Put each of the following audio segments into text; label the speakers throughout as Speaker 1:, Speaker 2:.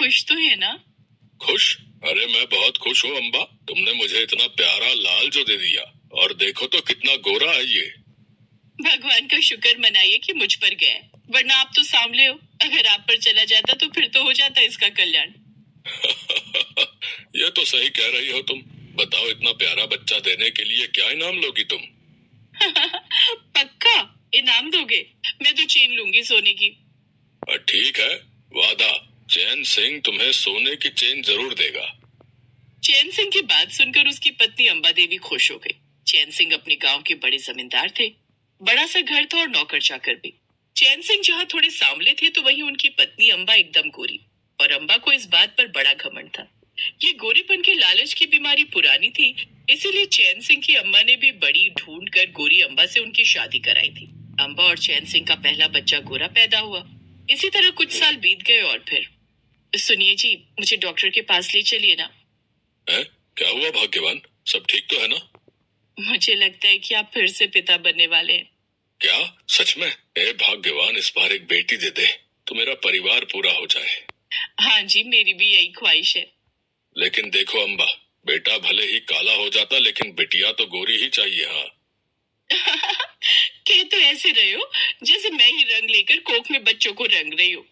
Speaker 1: खुश तो है ना?
Speaker 2: खुश? अरे मैं बहुत खुश हूँ अम्बा। तुमने मुझे इतना प्यारा लाल जो दे दिया, और देखो तो कितना गोरा है ये।
Speaker 1: भगवान का शुक्र मनाइए कि मुझ पर गया है, वरना आप तो सांवले हो। अगर आप पर चला जाता तो फिर तो हो जाता इसका कल्याण।
Speaker 2: ये तो सही कह रही हो तुम। बताओ, इतना प्यारा बच्चा देने के लिए क्या इनाम लोगी तुम?
Speaker 1: पक्का इनाम दोगे? मैं तो चेन लूंगी सोने की।
Speaker 2: ठीक है, वादा। चैन सिंह तुम्हें सोने की चेन जरूर देगा।
Speaker 1: चैन सिंह की बात सुनकर उसकी पत्नी अंबा देवी खुश हो गई। चैन सिंह अपने गांव के बड़े जमींदार थे। बड़ा सा घर था और नौकर चाकर भी। चैन सिंह जहाँ थोड़े सांवले थे तो वहीं उनकी पत्नी अंबा एकदम गोरी। और अंबा को इस बात पर बड़ा घमंड था। ये गोरेपन के लालच की बीमारी पुरानी थी, इसीलिए चैन सिंह की अम्मा ने भी बड़ी ढूंढ कर गोरी अंबा से उनकी शादी कराई थी। अंबा और चैन सिंह का पहला बच्चा गोरा पैदा हुआ। इसी तरह कुछ साल बीत गए और फिर सुनिए जी, मुझे डॉक्टर के पास ले चलिए ना।
Speaker 2: है? क्या हुआ भाग्यवान? सब ठीक तो है ना?
Speaker 1: मुझे लगता है कि आप फिर से पिता बनने वाले हैं।
Speaker 2: क्या सच में? ए भाग्यवान, इस बार एक बेटी दे दे तो मेरा परिवार पूरा हो जाए।
Speaker 1: हाँ जी, मेरी भी यही ख्वाहिश है।
Speaker 2: लेकिन देखो अम्बा, बेटा भले ही काला हो जाता लेकिन बिटिया तो गोरी ही चाहिए। हाँ।
Speaker 1: कह तो ऐसे रहे हो जैसे मैं ही रंग लेकर कोख में बच्चों को रंग रही हूँ।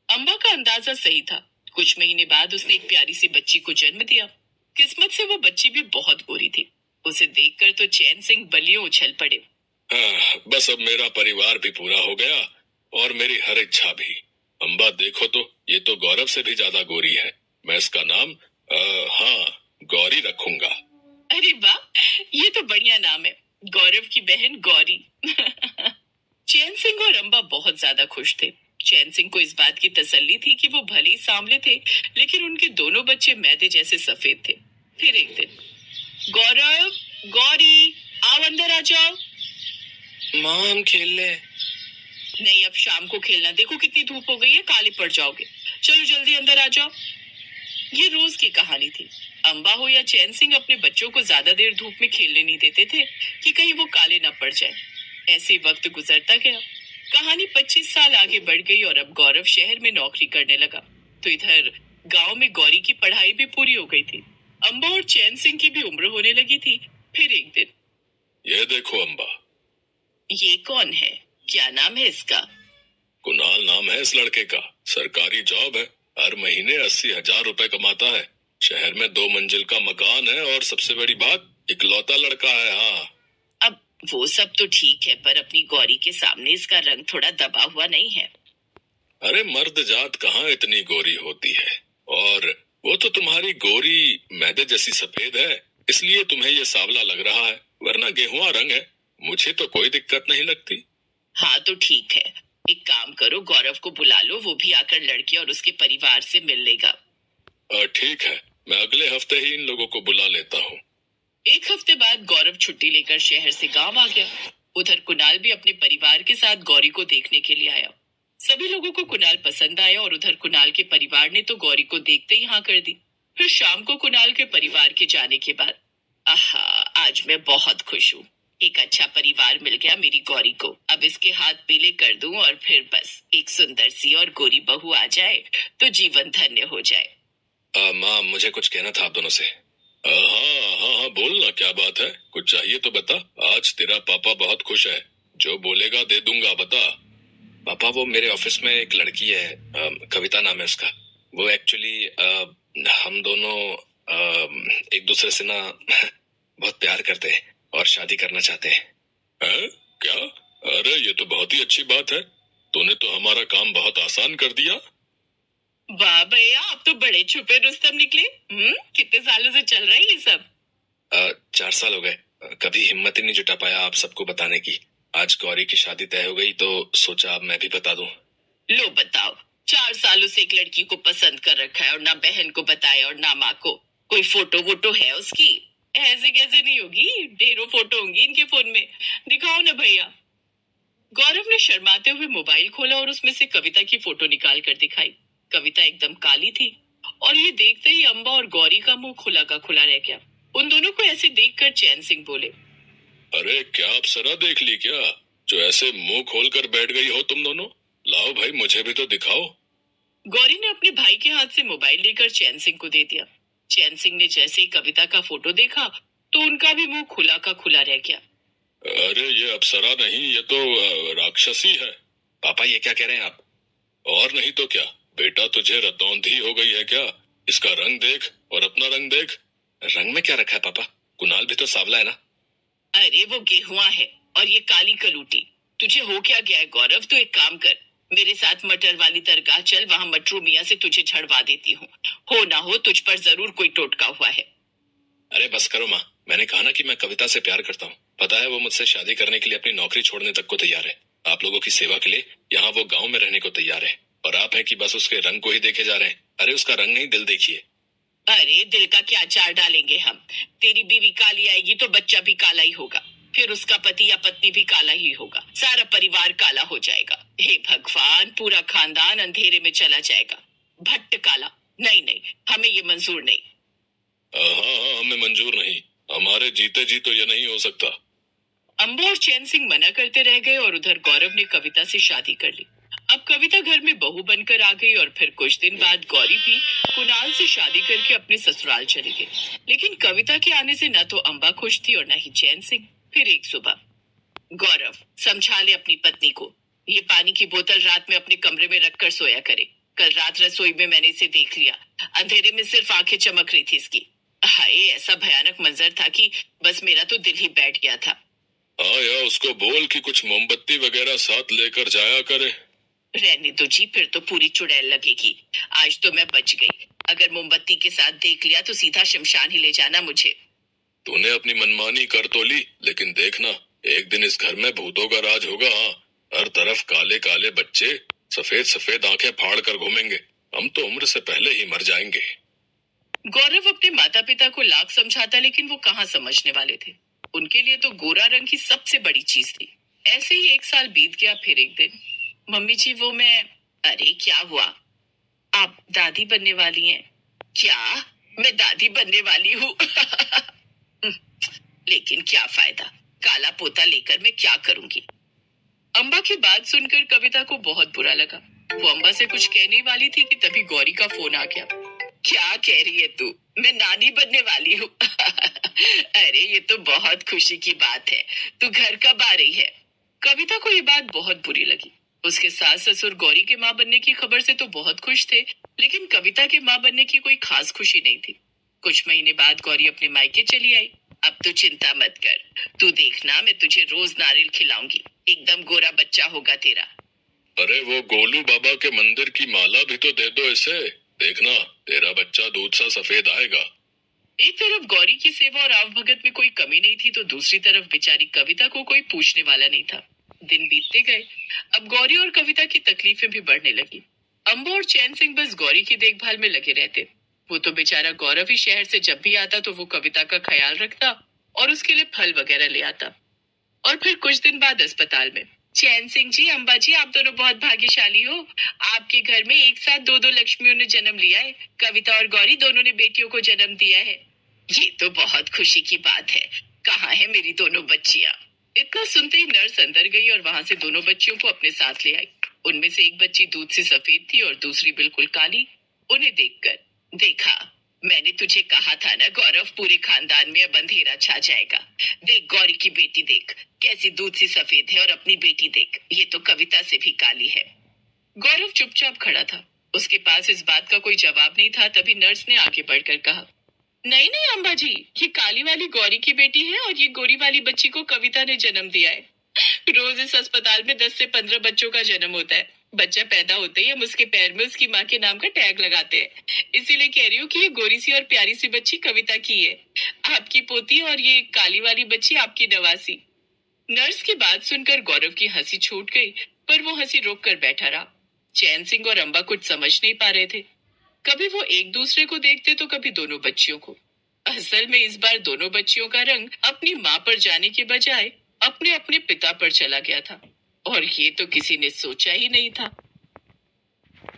Speaker 1: अम्बा का अंदाजा सही था। कुछ महीने बाद उसने एक प्यारी सी बच्ची को जन्म दिया। किस्मत से वो बच्ची भी बहुत गोरी थी। उसे देखकर तो चैन सिंह बलियों उछल पड़े।
Speaker 2: हाँ, बस अब मेरा परिवार भी पूरा हो गया और मेरी हर इच्छा भी। अम्बा देखो तो, ये तो गौरव से भी ज्यादा गोरी है। मैं इसका नाम हाँ, गौरी रखूंगा।
Speaker 1: अरे वाह, ये तो बढ़िया नाम है, गौरव की बहन गौरी। चैन सिंह और अम्बा बहुत ज्यादा खुश थे। चैन सिंह को इस बात की तसल्ली थी कि वो भले ही सांवले थे, लेकिन उनके दोनों बच्चे मैदे जैसे सफेद थे। फिर एक दिन, गौरव, गौरी, आओ अंदर आ जाओ।
Speaker 3: माँ, हम खेल ले।
Speaker 1: नहीं, अब शाम को खेलना। देखो कितनी धूप हो गई है, काले पड़ जाओगे। चलो जल्दी अंदर आ जाओ। ये रोज की कहानी थी। अम्बा हो या चैन सिंह अपने बच्चों को ज्यादा देर धूप में खेलने नहीं देते थे कि कहीं वो काले न पड़ जाए। ऐसे वक्त गुजरता गया। कहानी 25 साल आगे बढ़ गई और अब गौरव शहर में नौकरी करने लगा, तो इधर गांव में गौरी की पढ़ाई भी पूरी हो गई थी। अम्बा और चैन सिंह की भी उम्र होने लगी थी। फिर एक दिन,
Speaker 2: ये देखो अम्बा।
Speaker 1: ये कौन है? क्या नाम है इसका?
Speaker 2: कुणाल नाम है इस लड़के का। सरकारी जॉब है, हर महीने 80,000 रुपए कमाता है। शहर में 2 मंजिल का मकान है और सबसे बड़ी बात, इकलौता लड़का है। हाँ।
Speaker 1: अब वो सब तो ठीक है, पर अपनी गौरी के सामने इसका रंग थोड़ा दबा हुआ नहीं है?
Speaker 2: अरे मर्द जात कहाँ इतनी गोरी होती है, और वो तो तुम्हारी गोरी मैदे जैसी सफेद है, इसलिए तुम्हें ये सांवला लग रहा है, वरना गेहुआ रंग है। मुझे तो कोई दिक्कत नहीं लगती।
Speaker 1: हाँ तो ठीक है, एक काम करो, गौरव को बुला लो, वो भी आकर लड़के और उसके परिवार से मिल लेगा।
Speaker 2: ठीक है, मैं अगले हफ्ते ही इन लोगों को बुला लेता हूँ।
Speaker 1: एक हफ्ते बाद गौरव छुट्टी लेकर शहर से गांव आ गया। उधर कुणाल भी अपने परिवार के साथ गौरी को देखने के लिए आया। सभी लोगों को कुणाल पसंद आया और उधर कुणाल के परिवार ने तो गौरी को देखते ही हाँ कर दी। फिर शाम को कुणाल के परिवार के जाने के बाद, आहा, आज मैं बहुत खुश हूँ। एक अच्छा परिवार मिल गया मेरी गौरी को। अब इसके हाथ पीले कर दूं और फिर बस एक सुंदर सी और गोरी बहू आ जाए तो जीवन धन्य हो जाए।
Speaker 2: माँ, मुझे कुछ कहना था आप दोनों से। हाँ हाँ हाँ, बोलना, क्या बात है? कुछ चाहिए तो बता। आज तेरा पापा बहुत खुश है, जो बोलेगा दे दूंगा, बता।
Speaker 3: पापा, वो मेरे ऑफिस में एक लड़की है, कविता नाम है उसका। वो एक्चुअली हम दोनों एक दूसरे से ना बहुत प्यार करते हैं और शादी करना चाहते हैं।
Speaker 2: क्या? अरे ये तो बहुत ही अच्छी बात है। तूने तो हमारा काम बहुत आसान कर दिया।
Speaker 1: वाह भैया, आप तो बड़े छुपे रुस्तम निकले। कितने सालों से चल रहा है ये सब?
Speaker 3: 4 साल हो गए। कभी हिम्मत ही नहीं जुटा पाया आप सबको बताने की। आज गौरी की शादी तय हो गई तो सोचा अब मैं भी बता दूं।
Speaker 1: लो बताओ, 4 सालों से एक लड़की को पसंद कर रखा है और ना बहन को बताया और ना माँ को। कोई फोटो वोटो है उसकी? ऐसे कैसे नहीं होगी, ढेरों फोटो होंगी इनके फोन में। दिखाओ ना भैया। गौरव ने शर्माते हुए मोबाइल खोला और उसमें से कविता की फोटो निकाल कर दिखाई। कविता एकदम काली थी और ये देखते ही अम्बा और गौरी का मुंह खुला का खुला रह गया। उन दोनों को ऐसे देखकर चैन सिंह बोले,
Speaker 2: अरे क्या अप्सरा देख ली क्या, जो ऐसे मुंह खोल कर बैठ गई हो तुम दोनों? लाओ भाई, मुझे भी तो दिखाओ।
Speaker 1: गौरी ने अपने भाई के हाथ से मोबाइल लेकर चैन सिंह को दे दिया। चैन सिंह ने जैसे ही कविता का फोटो देखा तो उनका भी मुंह खुला का खुला रह गया।
Speaker 2: अरे ये अप्सरा नहीं, ये तो राक्षसी है।
Speaker 3: पापा ये क्या कह रहे हैं आप?
Speaker 2: और नहीं तो क्या बेटा, तुझे रतौंधी हो गई है क्या? इसका रंग देख और अपना रंग देख।
Speaker 3: रंग में क्या रखा है पापा? कुणाल भी तो सांवला है ना।
Speaker 1: अरे वो गेहुआ है और ये काली कलूटी। तुझे हो क्या गया है गौरव? तू एक काम कर, मेरे साथ मटर वाली दरगाह चल, वहां मटरू मियाँ से तुझे झड़वा देती हूँ। हो ना हो तुझ पर जरूर कोई टोटका हुआ है।
Speaker 3: अरे बस करो माँ, मैंने कहा ना कि मैं कविता से प्यार करता हूँ। पता है वो मुझसे शादी करने के लिए अपनी नौकरी छोड़ने तक को तैयार है। आप लोगों की सेवा के लिए यहाँ वो गांव में रहने को तैयार है, और आप हैं कि बस उसके रंग को ही देखे जा रहे हैं। अरे उसका रंग नहीं, दिल देखिए।
Speaker 1: अरे दिल का क्या चार डालेंगे हम? तेरी बीवी काली आएगी तो बच्चा भी काला ही होगा, फिर उसका पति या पत्नी भी काला ही होगा, सारा परिवार काला हो जाएगा। हे भगवान, पूरा खानदान अंधेरे में चला जाएगा। भट्ट काला, नहीं नहीं, हमें ये मंजूर नहीं।
Speaker 2: हाँ हाँ, हमें मंजूर नहीं। हमारे जीते जी तो ये नहीं हो सकता।
Speaker 1: अंबा और चैन सिंह मना करते रह गए और उधर गौरव ने कविता से शादी कर ली। अब कविता घर में बहू बनकर आ गई और फिर कुछ दिन बाद गौरी भी कुणाल से शादी करके अपने ससुराल चली गई। लेकिन कविता के आने से न तो अंबा खुश थी और न ही चैन सिंह। फिर एक सुबह, गौरव समझा ले अपनी पत्नी को, ये पानी की बोतल रात में अपने कमरे में रखकर सोया करे। कल रात रसोई में मैंने इसे देख लिया, अंधेरे में सिर्फ आंखें चमक रही थी इसकी। हाय, ऐसा भयानक मंजर था कि बस मेरा तो दिल ही बैठ गया था।
Speaker 2: हाँ या उसको बोल कि कुछ मोमबत्ती वगैरह साथ लेकर जाया करे।
Speaker 1: रहने दो जी, फिर तो पूरी चुड़ैल लगेगी। आज तो मैं बच गई। अगर मोमबत्ती के साथ देख लिया तो सीधा शमशान ही ले जाना मुझे।
Speaker 2: तूने अपनी मनमानी कर तो ली, लेकिन देखना एक दिन इस घर में भूतों का राज होगा। हाँ, हर तरफ काले काले बच्चे सफेद सफेद आंखें फाड़ कर घूमेंगे। हम तो उम्र से पहले ही मर जाएंगे।
Speaker 1: गौरव अपने माता पिता को लाख समझाता, लेकिन वो कहाँ समझने वाले थे। उनके लिए तो गोरा रंग ही सबसे बड़ी चीज थी। ऐसे ही एक साल बीत गया। फिर एक दिन, मम्मी जी वो मैं। अरे क्या हुआ? आप दादी बनने वाली हैं? क्या? मैं दादी बनने वाली हूँ? लेकिन क्या फायदा, काला पोता लेकर मैं क्या करूंगी? अंबा की बात सुनकर कविता को बहुत बुरा लगा। वो अंबा से कुछ कहने वाली थी कि तभी गौरी का फोन आ गया। क्या कह रही है तू? मैं नानी बनने वाली हूँ। अरे ये तो बहुत खुशी की बात है। तू घर कब आ रही है? कविता को ये बात बहुत बुरी लगी। उसके सास ससुर गौरी के माँ बनने की खबर से तो बहुत खुश थे, लेकिन कविता के माँ बनने की कोई खास खुशी नहीं थी। कुछ महीने बाद गौरी अपने मायके चली आई। अब तू चिंता मत कर, तू देखना मैं तुझे रोज नारियल खिलाऊंगी, एकदम गोरा बच्चा होगा तेरा।
Speaker 2: अरे वो गोलू बाबा के मंदिर की माला भी तो दे दो इसे, देखना तेरा बच्चा दूध सा सफेद आएगा। एक तरफ गौरी की सेवा और आवभगत में कोई कमी नहीं थी, तो दूसरी तरफ बेचारी कविता को कोई पूछने वाला नहीं था। दिन बीतते गए। अब गौरी और कविता की तकलीफें भी बढ़ने लगी। अंबा और चैन सिंह बस गौरी की देखभाल में लगे रहते। वो तो बेचारा गौरव ही शहर से जब भी आता तो वो कविता का ख्याल रखता और उसके लिए फल वगैरह ले आता। और फिर कुछ दिन बाद अस्पताल में, चैन सिंह जी, अंबा जी, आप दोनों बहुत भाग्यशाली हो। आपके घर में एक साथ दो दो लक्ष्मियों ने जन्म लिया है। कविता और गौरी दोनों ने बेटियों को जन्म दिया है। ये तो बहुत खुशी की बात है। कहाँ है मेरी दोनों बच्चियां? इतना सुनते ही नर्स अंदर गई और वहां से दोनों बच्चियों को अपने साथ ले आई। उनमें से एक बच्ची दूध से सफेद थी और दूसरी बिल्कुल काली। उन्हें देखकर, देखा, मैंने तुझे कहा था ना गौरव, पूरे खानदान में अब अंधेरा छा जाएगा। देख गौरी की बेटी देख, कैसी दूध सी सफेद है, और अपनी बेटी देख, ये तो कविता से भी काली है। गौरव चुपचाप खड़ा था। उसके पास इस बात का कोई जवाब नहीं था। तभी नर्स ने आगे बढ़कर कहा, नहीं नहीं अंबा जी, ये काली वाली गौरी की बेटी है और ये गोरी वाली बच्ची को कविता ने जन्म दिया है। रोज इस अस्पताल में 10 से 15 बच्चों का जन्म होता है। बच्चा पैदा होते ही हम उसके पैर में उसकी माँ के नाम का टैग लगाते हैं। इसीलिए कह रही हूँ कि ये गोरी सी और प्यारी सी बच्ची कविता की है, आपकी पोती, और ये काली वाली बच्ची आपकी नवासी। नर्स की बात सुनकर गौरव की हंसी छूट गई, पर वो हंसी रोक कर बैठा रहा। चैन सिंह और अंबा कुछ समझ नहीं पा रहे थे। कभी वो एक दूसरे को देखते तो कभी दोनों बच्चियों को। असल में इस बार दोनों बच्चियों का रंग अपनी माँ पर जाने के बजाय अपने अपने पिता पर चला गया था, और ये तो किसी ने सोचा ही नहीं था।